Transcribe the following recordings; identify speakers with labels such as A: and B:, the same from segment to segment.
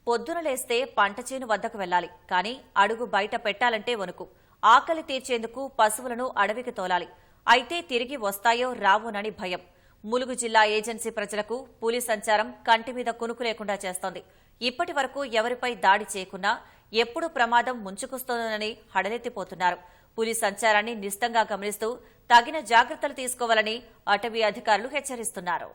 A: పొద్దున లేస్తే పంట చేను వద్దకు వెళ్లాలి. కానీ అడుగు బయట పెట్టాలంటే వణుకు. ఆకలి తీర్చేందుకు పశువులను అడవికి తోలాలి. అయితే తిరిగి వస్తాయో రావోనని భయం. ములుగు జిల్లా ఏజెన్సీ ప్రజలకు పులి సంచారం కంటి మీద కునుకు లేకుండా చేస్తోంది. ఇప్పటి వరకు ఎవరిపై దాడి చేయకున్నా ఎప్పుడు ప్రమాదం ముంచుకొస్తోందోనని హడలెత్తిపోతున్నారు. పులి సంచారాన్ని నిశితంగా గమనిస్తూ తగిన జాగ్రత్తలు తీసుకోవాలని అటవీ అధికారులు హెచ్చరిస్తున్నారు.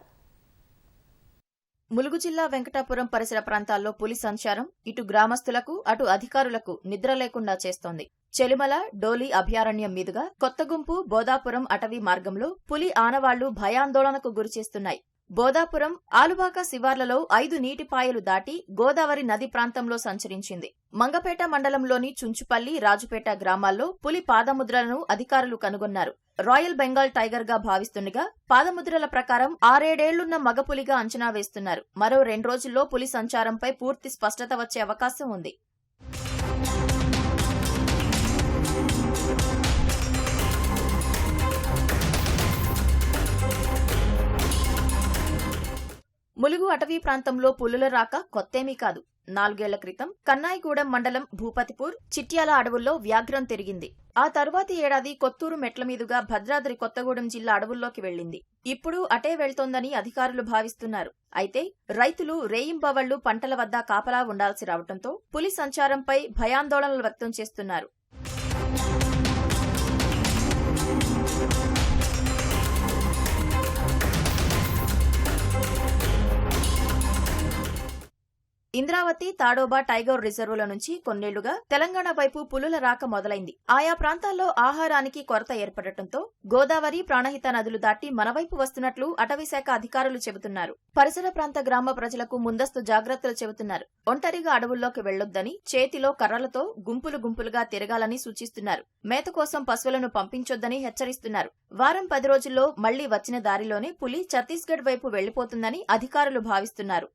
B: ములుగు జిల్లా వెంకటాపురం పరిసర ప్రాంతాల్లో పులి సంచారం ఇటు గ్రామస్తులకు అటు అధికారులకు నిద్ర లేకుండా చేస్తోంది. చెలిమల డోలి అభయారణ్యం మీదుగా కొత్తగుంపు బోదాపురం అటవీ మార్గంలో పులి ఆనవాళ్లు భయాందోళనకు గురిచేస్తున్నాయి. బోదాపురం ఆలువాక శివార్లలో 5 నీటిపాయలు దాటి గోదావరి నది ప్రాంతంలో సంచరించింది. మంగపేట మండలంలోని చుంచుపల్లి రాజుపేట గ్రామాల్లో పులి పాదముద్రలను అధికారులు కనుగొన్నారు. రాయల్ బెంగాల్ టైగర్ గా భావిస్తుండగా పాదముద్రల ప్రకారం 6-7 ఏళ్లున్న మగపులిగా అంచనా వేస్తున్నారు. మరో 2 రోజుల్లో పులి సంచారంపై పూర్తి స్పష్టత వచ్చే అవకాశం ఉంది. ములుగు అటవీ ప్రాంతంలో పులుల రాక కొత్తేమీ కాదు. 4 ఏళ్ల క్రితం కన్నాయిగూడెం మండలం భూపతిపూర్ చిట్యాల అడవుల్లో వ్యాఘ్రం తిరిగింది. ఆ తరువాతి ఏడాది కొత్తూరు మెట్ల మీదుగా భద్రాద్రి కొత్తగూడెం జిల్లా అడవుల్లోకి వెళ్లింది. ఇప్పుడు అటే వెళ్తోందని అధికారులు భావిస్తున్నారు. అయితే రైతులు రేయింబవళ్లు పంటల వద్ద కాపలా ఉండాల్సి రావడంతో పులి సంచారంపై భయాందోళనలు వ్యక్తం చేస్తున్నారు. ఇంద్రావతి తాడోబా టైగర్ రిజర్వుల నుంచి కొన్నేళ్లుగా తెలంగాణ వైపు పులుల రాక మొదలైంది. ఆయా ప్రాంతాల్లో ఆహారానికి కొరత ఏర్పడటంతో గోదావరి ప్రాణహిత నదులు దాటి మనవైపు వస్తున్నట్లు అటవీశాఖ అధికారులు చెబుతున్నారు. పరిసర ప్రాంత గ్రామ ప్రజలకు ముందస్తు జాగ్రత్తలు చెబుతున్నారు. ఒంటరిగా అడవుల్లోకి వెళ్లొద్దని, చేతిలో కర్రలతో గుంపులు గుంపులుగా తిరగాలని సూచిస్తున్నారు. మేత కోసం పశువులను పంపించొద్దని హెచ్చరిస్తున్నారు. వారం 10 రోజుల్లో మళ్లీ వచ్చిన దారిలోనే పులి ఛత్తీస్గఢ్ వైపు వెళ్లిపోతుందని అధికారులు భావిస్తున్నారు.